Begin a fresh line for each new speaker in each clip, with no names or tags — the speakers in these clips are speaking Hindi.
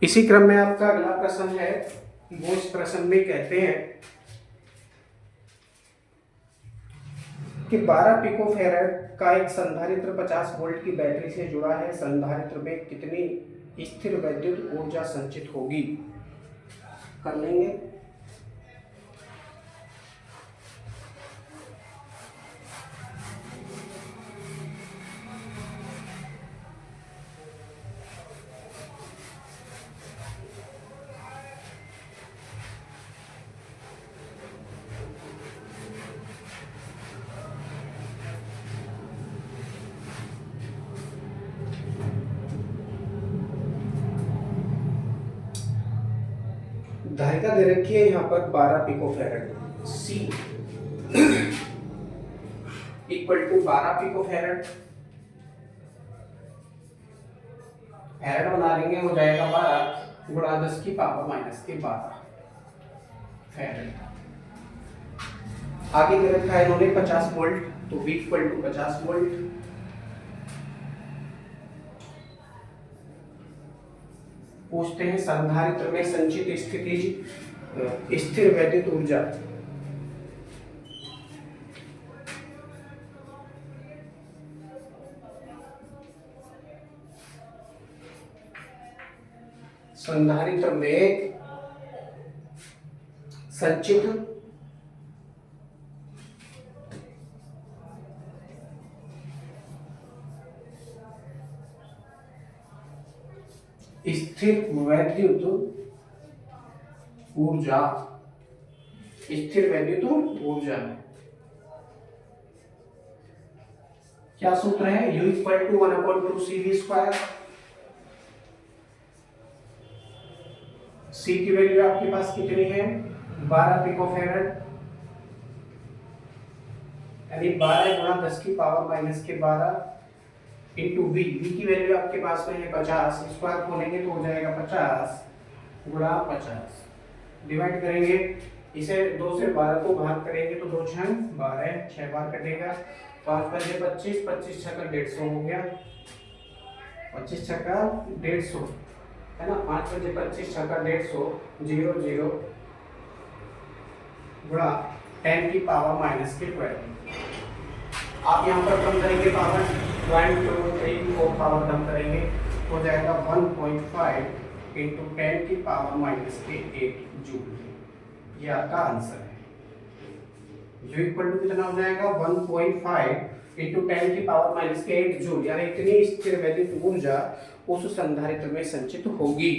इसी क्रम में आपका अगला प्रश्न है, वो इस प्रश्न में कहते हैं कि 12 पिको फैराड का एक संधारित्र 50 वोल्ट की बैटरी से जुड़ा है, संधारित्र में कितनी स्थिर वैद्युत ऊर्जा संचित होगी। कर लेंगे। धारिता दे रखी है यहाँ पर 12 pico farad, C equal to 12 pico farad, farad बना लेंगे, हो जाएगा 12 गुणा 10 की पावर माइनस के 12 फैराड। आगे दे रखा है इन्होंने 50 वोल्ट, तो V इक्वल टू 50 वोल्ट। पूछते हैं संधारित्र में संचित स्थिर वैद्युत ऊर्जा। संधारित्र में संचित स्थिर वैद्युत ऊर्जा, स्थिर वैद्युत ऊर्जा क्या सूत्र है, U equal to 1/2CV²। C की वैल्यू आपके पास कितनी है, 12 पिको फैराड, यानी 12 गुणा 10 की पावर माइनस के 12 इंटू V की वैल्यू आपके पास में है 50, स्क्वायर खोलेंगे तो हो जाएगा 50 गुणा 50, डिवाइड करेंगे इसे 2 से 12 को भाग करेंगे तो 2 छंग 12, 6 बार कटेगा, 5 पंजे 25, 25 छक्का 150 हो गया, 25 छक्का 150 है ना, 5 पंजे 25 छक्का 150, 0 0 गुणा 10 की पावर माइनस के 12। आप यहाँ पर कम करेंगे पावर 1 2 3 4 पावर कम करेंगे, हो जाएगा 1.5 इंटू 10 की पावर माइनस के 8 जूल। ये आपका आंसर है। U इक्वल टू कितना हो जाएगा, 1.5 इंटू 10 की पावर माइनस के 8 जूल, यानी इतनी स्थिर वैद्युत ऊर्जा उस संधारित्र में संचित होगी।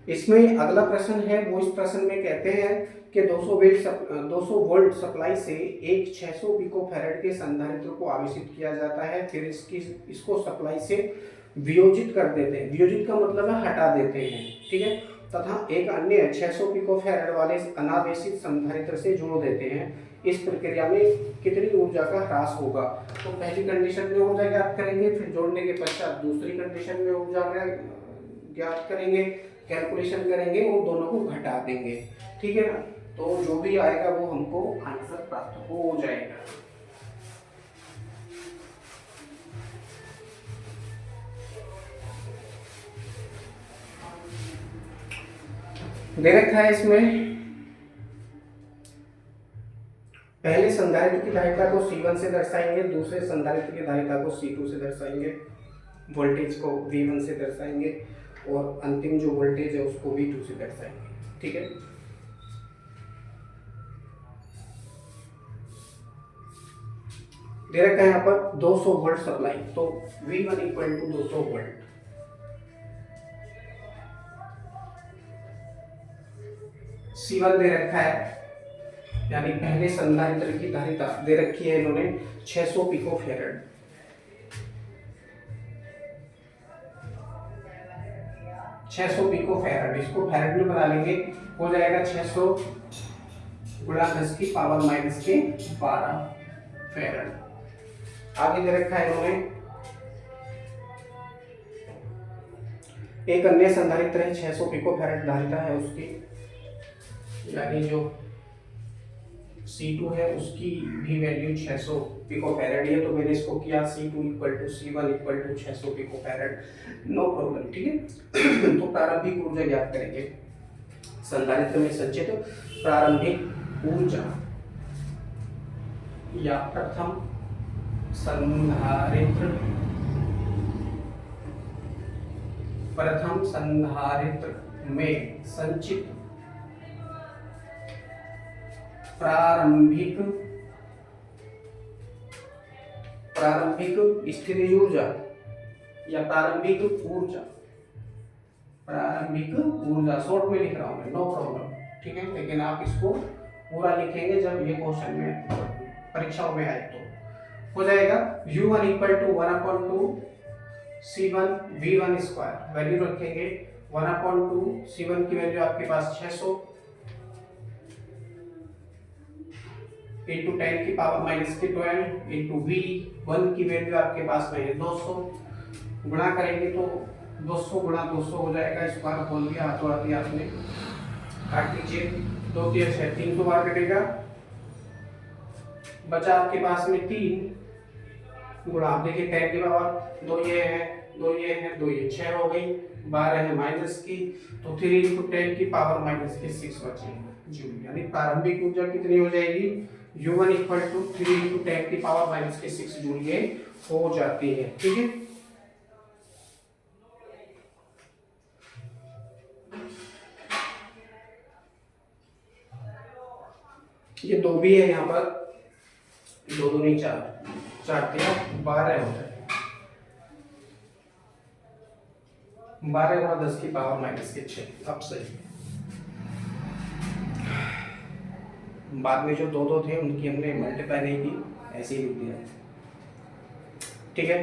इसमें अगला प्रश्न है, वो इस प्रश्न में कहते हैं कि 200 वोल्ट सप्लाई से एक 600 पिको फैराड के संधारित्र को आवेशित किया जाता है, फिर इसको सप्लाई से वियोजित कर देते हैं, वियोजित का मतलब है हटा देते हैं, ठीक है, तथा एक अन्य 600 पिको फैराड वाले अनावेशित संधारित्र से जोड़ देते हैं। इस प्रक्रिया में कितनी ऊर्जा का ह्रास होगा। तो पहली कंडीशन में ऊर्जा ज्ञात करेंगे, फिर जोड़ने के पश्चात दूसरी कंडीशन में ऊर्जा ज्ञात करेंगे, कैलकुलेशन करेंगे और दोनों को घटा देंगे, ठीक है ना। तो जो भी आएगा वो हमको आंसर प्राप्त हो जाएगा। दे रखा है इसमें, पहले संधारित्र की धारिता को C1 से दर्शाएंगे, दूसरे संधारित्र की धारिता को C2 से दर्शाएंगे, वोल्टेज को V1 से दर्शाएंगे और अंतिम जो वोल्टेज है उसको V2 से दर्शाएंगे, ठीक है। दे रखा है यहाँ पर 200 वोल्ट सप्लाई, तो V1 equal to 200 volt, C1 दे रखा है, यानी पहले संधारित्र की धारिता दे रखी है इन्होंने 600 पिको फैराड, 600 पिको फैराड, इसको फैराड में बना लेंगे, हो जाएगा 600 गुणा 10 की पावर माइनस के 12 फैराड। आगे दे रखा है इन्होंने एक अन्य संधारित्र है 600 पिको फैराड धारिता है उसकी, यानी जो C2 है उसकी भी वैल्यू 600 पिकोफैरेड है, तो मैंने इसको किया C2 equal to C1 equal to 600 picofarad, no problem, ठीक है। तो प्रारंभिक ऊर्जा ज्ञात करेंगे, संधारित्र में संचित प्रारंभिक ऊर्जा या प्रथम संधारित्र में संचित प्रारंभिक स्थितिज ऊर्जा या प्रारंभिक ऊर्जा शॉर्ट में लिख रहा हूं मैं, नो प्रॉब्लम, ठीक है। लेकिन आप इसको पूरा लिखेंगे जब ये क्वेश्चन में परीक्षाओं में आए तो हो जाएगा। U1 equal to 1/2 C1 V1 square, value रखेंगे 1/2, C1 की वैल्यू आपके पास 600 इंटू 10 की पावर माइनस के 12 इंटू V1 की वैल्यू आपके पास में है 200, गुणा करेंगे तो 200 गुणा 200 हो जाएगा, स्क्वायर बोल दिया हाथों हाथ आपने, काट लीजिए, 2 3 6 300 बार कटेगा, बचा आपके पास में 3 गुणा, आप देखिए 10 की पावर 2 ये है 2 ये है 2 ये 6 हो गई, 12 है माइनस की, तो 3 इंटू 10 की पावर माइनस की 6 बचेगी जूल, यानी प्रारंभिक ऊर्जा कितनी हो जाएगी, U1 इक्वल टू 3 इंटू 10 की पावर माइनस की 6 जूल ये हो जाती है, ठीक है। ये 2 भी है यहाँ पर, 2 2 नहीं 4 4 12 हो जाए, 12 गुणा 10 की पावर माइनस के 6, अब सही है। बाद में जो 2 2 थे उनकी हमने मल्टीप्लाई नहीं की, ऐसे ही लिख दिया, ठीक है।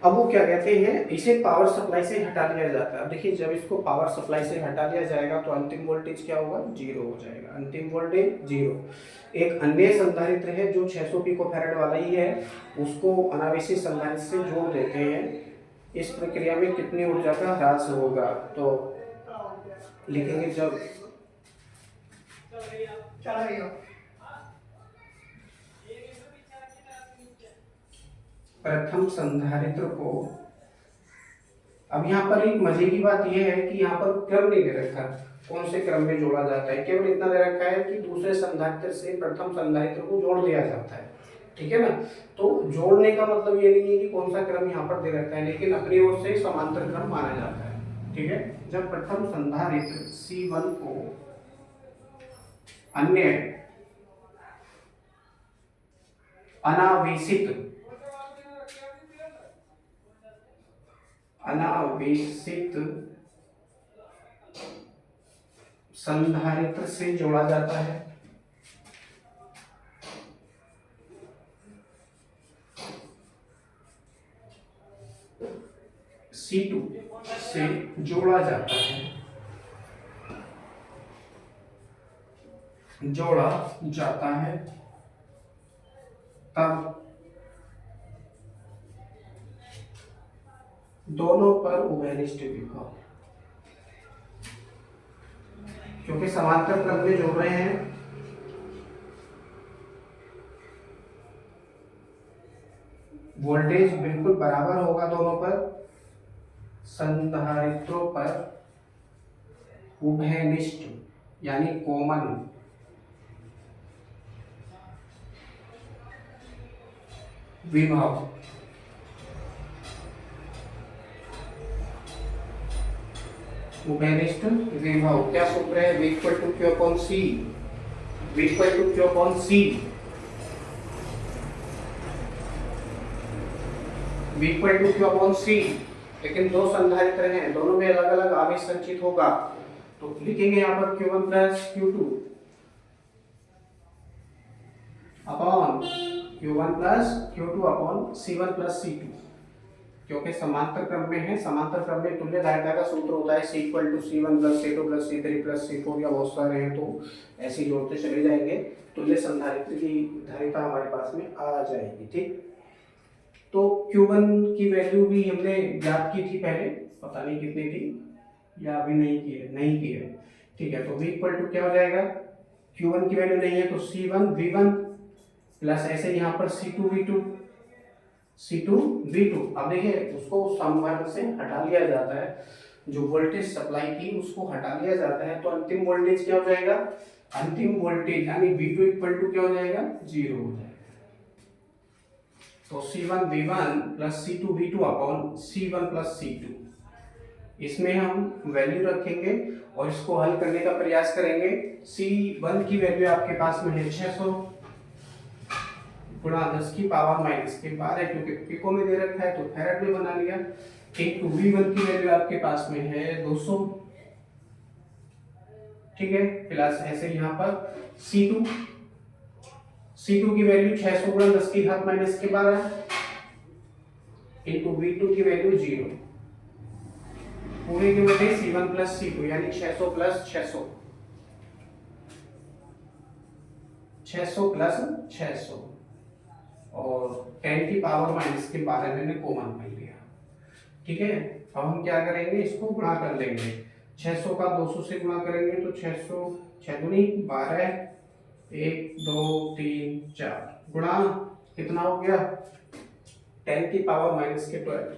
अब वो क्या कहते हैं, इसे पावर सप्लाई से हटा लिया जाता है। अब देखिए जब इसको पावर सप्लाई से हटा लिया जाएगा तो अंतिम वोल्टेज क्या होगा, 0 हो जाएगा, अंतिम वोल्टेज 0। एक अन्य संधारित्र है जो 600 पिकोफैरेड वाला ही है, उसको अनावश्यक संधारित्र से जोड़ देते हैं, इस प्रक्रिया में कितनी ऊर्जा का ह्रास होगा, तो लिखेंगे जब प्रथम संधारित्र को, अब यहाँ पर एक मजे की बात यह है कि यहाँ पर क्रम नहीं दे रखा, कौन से क्रम में जोड़ा जाता है, केवल इतना दे रखा है कि दूसरे संधारित्र से प्रथम संधारित्र को जोड़ दिया जाता है, ठीक है ना। तो जोड़ने का मतलब ये नहीं है कि कौन सा क्रम यहाँ पर दे रखा है, लेकिन अपनी ओर से समांतर क्रम माना जाता है, ठीक है। जब प्रथम संधारित्र C1 को अन्य अनावेशित संधारित्र से जोड़ा जाता है, C2 से जोड़ा जाता है, तब दोनों पर उभयनिष्ठ विभव, क्योंकि समांतर क्रम में जोड़ रहे हैं, वोल्टेज बिल्कुल बराबर होगा दोनों पर, संधारित्रों पर उभयनिष्ठ यानी कॉमन विभव, उभयनिष्ठ विभव क्या सूत्र है, V equal to Q upon C, V equal to Q upon C, V equal to Q upon C। लेकिन दो संधारित्र हैं, दोनों में अलग अलग आवेश संचित होगा, तो लिखेंगे यहाँ पर Q1 plus Q2 upon Q1 plus Q2 upon C1 plus C2, क्योंकि समांतर क्रम में है, समांतर क्रम में तुल्य धारिता का सूत्र होता है C equal to C1 plus C2 plus C3 plus C4, या बहुत सारे हैं तो ऐसे जोड़ते चले जाएंगे, तुल्य संधारित्र की धारिता हमारे पास में आ जाएगी, ठीक। तो Q1 की वैल्यू भी हमने ज्ञात की थी पहले, पता नहीं कितनी थी या अभी नहीं की है, ठीक है। तो V इक्वल टू क्या हो जाएगा, Q1 की वैल्यू नहीं है तो C1 V1 प्लस ऐसे यहाँ पर C2V2। अब देखिए उसको समवर्ग से हटा लिया जाता है, जो वोल्टेज सप्लाई की उसको हटा लिया जाता है, तो अंतिम वोल्टेज क्या हो जाएगा, अंतिम वोल्टेज यानी V2 इक्वल टू क्या हो जाएगा, 0 हो जाएगा। तो C1V1 plus C2V2 upon C1 plus C2, इसमें हम वैल्यू रखेंगे और इसको हल करने का प्रयास करेंगे। C1 की वैल्यू आपके पास में है 600 गुणा 10 की पावर माइनस के 12, क्योंकि पिको में दे रखा है तो फैराड में बना लिया। इनटू V1 की वैल्यू आपके पास में है 200, ठीक है, प्लस ऐसे यहाँ पर C2 की वैल्यू 600 गुणा 10 की घात माइनस के 12 इनटू V2 की वैल्यू 0 पूरे के बटे C1 प्लस C2 यानी 600 प्लस 600, 600 प्लस 600 और 10 की पावर माइनस के 12 मैंने कॉमन कर लिया, ठीक है। अब हम क्या करेंगे, इसको गुणा कर लेंगे, 600 का 200 से गुणा करेंगे तो 600 6 दूनी 12, 1 2 3 4 गुणा कितना हो गया 10 की पावर माइनस के 12,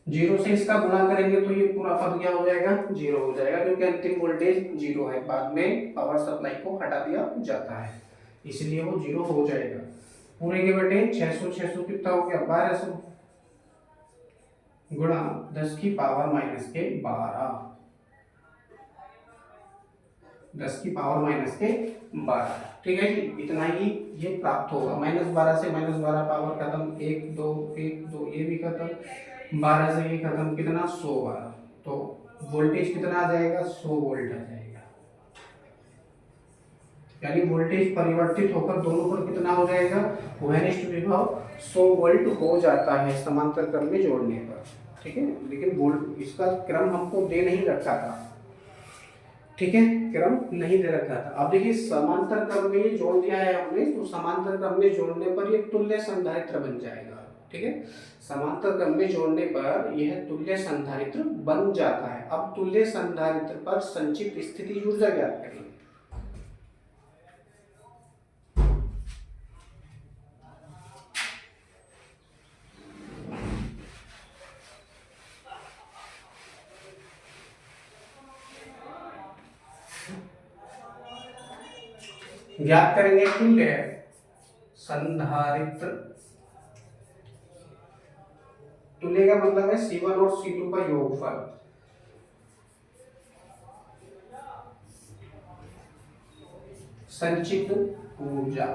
0 से इसका गुणा करेंगे तो ये पूरा पद क्या हो जाएगा, 0 हो जाएगा, क्योंकि अंतिम वोल्टेज 0 है, बाद में पावर सप्लाई को हटा दिया जाता है, इसलिए वो 0 हो जाएगा। पूरे के बटे 600 कितना हो गया 1200 गुणा 10 की पावर माइनस के 12, 10 की पावर माइनस के 12, ठीक है जी। इतना ही ये प्राप्त होगा। -12 से -12 पावर खत्म, 1 2 ये भी खत्म, 12 से ये खत्म, कितना 100 तो वोल्टेज कितना आ जाएगा 100 वोल्ट आ जाएगा, यानी वोल्टेज परिवर्तित होकर दोनों पर कितना हो जाएगा, ओहनिष्ठ विभव 100 वोल्ट हो जाता है समांतर क्रम में जोड़ने पर, ठीक है। लेकिन वोल्ट इसका क्रम हमको दे नहीं रखा था, ठीक है, क्रम नहीं दे रखा था। अब देखिए समांतर क्रम में जोड़ दिया है हमने, तो समांतर क्रम में जोड़ने पर ये तुल्य संधारित्र बन जाएगा, ठीक है। समांतर क्रम में जोड़ने पर यह तुल्य संधारित्र बन जाता है। अब तुल्य संधारित्र पर संचित स्थिति ऊर्जा ज्ञात करेंगे। ज्ञात करेंगे तुल्य संधारित्र, तुल्य का मतलब है C1 और C2 का योगफल, संचित ऊर्जा,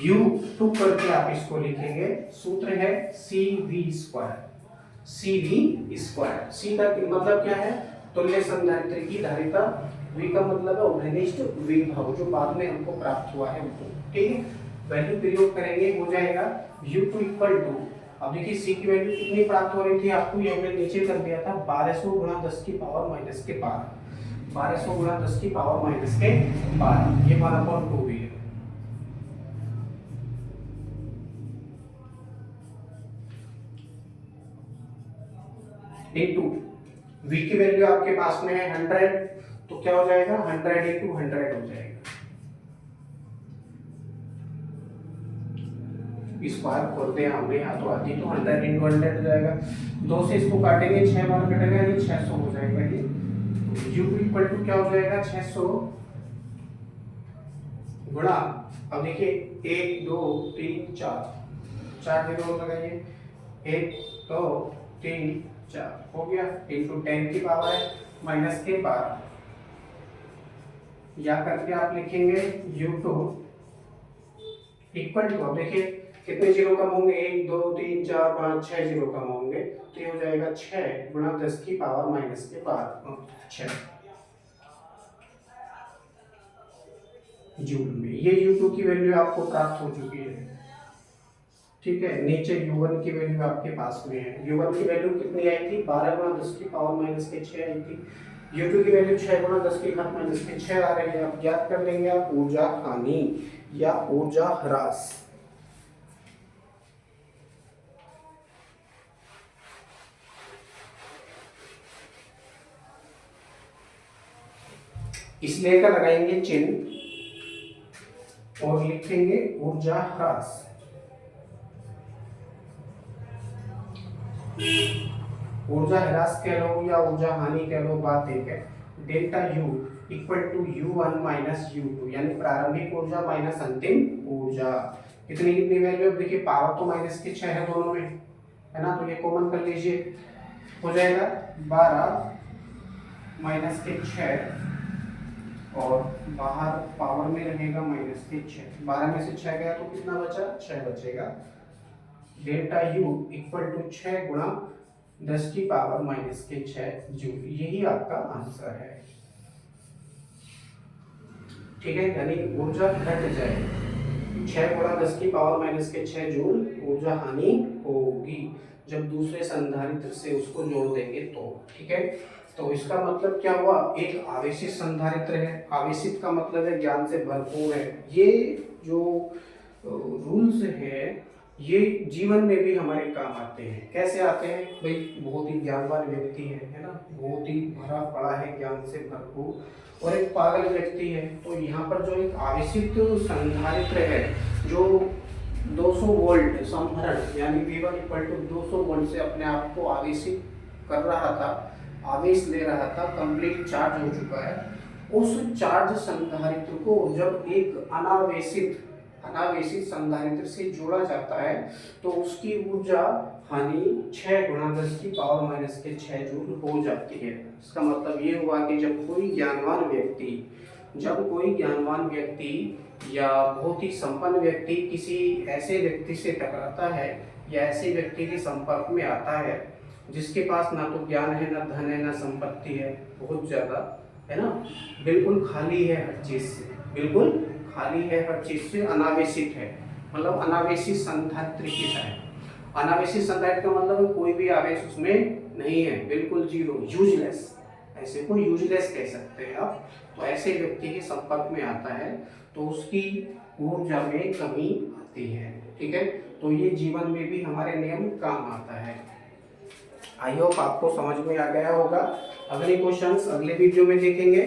U2 करके आप इसको लिखेंगे, सूत्र है CV स्क्वायर, C का मतलब क्या है, तुल्य संधारित्र की धारिता, V का मतलब है उभयनिष्ठ विभव जो बाद में हमको प्राप्त हुआ है वो, ठीक है। वैल्यू प्रयोग करेंगे, हो जाएगा U2 इक्वल टू, अब देखिए C की वैल्यू कितनी प्राप्त हो रही थी आपको, ये हमने नीचे कर दिया था 1200 गुणा 10 की पावर माइनस के 12, 1200 गुणा 10 की पावर माइनस के 12, ये 1/2 भी है, इंटू V की वैल्यू आपके पास में है 100, तो क्या हो जाएगा 100 इंटू 100 हो जाएगा, स्क्वायर खोलते हैं हमने यहाँ तो आती, तो 100 इंटू 100 हो जाएगा, 2 से इसको काटेंगे 6 बार कटेगा, यानी 600 हो जाएगा ये। U इक्वल टू क्या हो जाएगा 600 गुणा, अब देखिए 1 2 3 4 जीरो लगाइए, 1 2 3 4 हो गया, इंटू 10 की पावर है माइनस के 12, या करके आप लिखेंगे U2 इक्वल टू, अब देखिए कितने जीरो कम होंगे, 1 2 3 4 5 6 जीरो कम होंगे, तो ये हो जाएगा 6 गुणा 10 की पावर माइनस के 12 6 जूल में। ये U2 की वैल्यू आपको प्राप्त हो चुकी है, ठीक है। नीचे U1 की वैल्यू आपके पास में है, U1 की वैल्यू कितनी आई थी 12 गुणा 10 की पावर माइनस के 6 आई थी, U2 की वैल्यू 6 गुणा 10 की घात माइनस के 6 आ रही है। अब ज्ञात कर लेंगे आप ऊर्जा हानि या ऊर्जा ह्रास, इसलिए का लगाएंगे चिन्ह और लिखेंगे ऊर्जा ह्रास। ऊर्जा ह्रास कह लो या ऊर्जा हानि कह लो, बात एक है। Delta U equal to U1 minus U2, यानी प्रारंभिक ऊर्जा माइनस अंतिम ऊर्जा। कितनी कितनी वैल्यू, अब देखिए पावर तो माइनस के 6 है दोनों में, है ना, तो ये कॉमन कर लीजिए, हो जाएगा 12 माइनस के 6 और बाहर पावर में रहेगा माइनस के 6। 12 में से 6 गया तो कितना बचा, 6 बचेगा। डेल्टा यू इक्वल टू 6 गुणा 10 की पावर माइनस के 6 जूल, यही आपका आंसर है। ठीक है, यानी ऊर्जा घट जाए 6 गुणा 10 की पावर माइनस के 6 जूल ऊर्जा हानि होगी जब दूसरे संधारित्र से उसको जोड़ देंगे तो। ठीक है, तो इसका मतलब क्या हुआ, एक आवेशित संधारित्र है, आवेशित का मतलब है ज्ञान से भरपूर है। ये जो रूल्स है ये जीवन में भी हमारे काम आते हैं। कैसे आते हैं भाई, बहुत ही ज्ञानवान व्यक्ति है ना, बहुत ही भरा पड़ा है ज्ञान से भरपूर, और एक पागल व्यक्ति है, तो यहाँ पर जो एक आवेशित संधारित्र है जो 200 वोल्ट संभरण यानी V1 इक्वल टू 200 वोल्ट से अपने आप को आवेशित कर रहा था, आवेश ले रहा था, कंप्लीट चार्ज हो चुका है, उस चार्ज संधारित्र को जब एक अनावेशित संधारित्र से जोड़ा जाता है तो उसकी ऊर्जा हानि 6 गुणा 10 की पावर माइनस के 6 जूल हो जाती है। इसका मतलब ये हुआ कि जब कोई ज्ञानवान व्यक्ति या बहुत ही संपन्न व्यक्ति किसी ऐसे व्यक्ति से टकराता है या ऐसे व्यक्ति के संपर्क में आता है जिसके पास ना तो ज्ञान है, ना धन है, ना संपत्ति है, बहुत ज्यादा है ना, बिल्कुल खाली है हर चीज से, बिल्कुल खाली है हर चीज से, अनावेशित है, मतलब अनावेशित संधारित्र की तरह। अनावेशित संधारित्र का मतलब कोई भी आवेश उसमें नहीं है, बिल्कुल जीरो, यूजलेस, ऐसे को यूजलेस कह सकते हैं आप। तो ऐसे व्यक्ति के संपर्क में आता है तो उसकी ऊर्जा में कमी आती है। ठीक है, तो ये जीवन में भी हमारे नियम काम आता है। आई होप आपको समझ में आ गया होगा। अगले क्वेश्चंस अगले वीडियो में देखेंगे।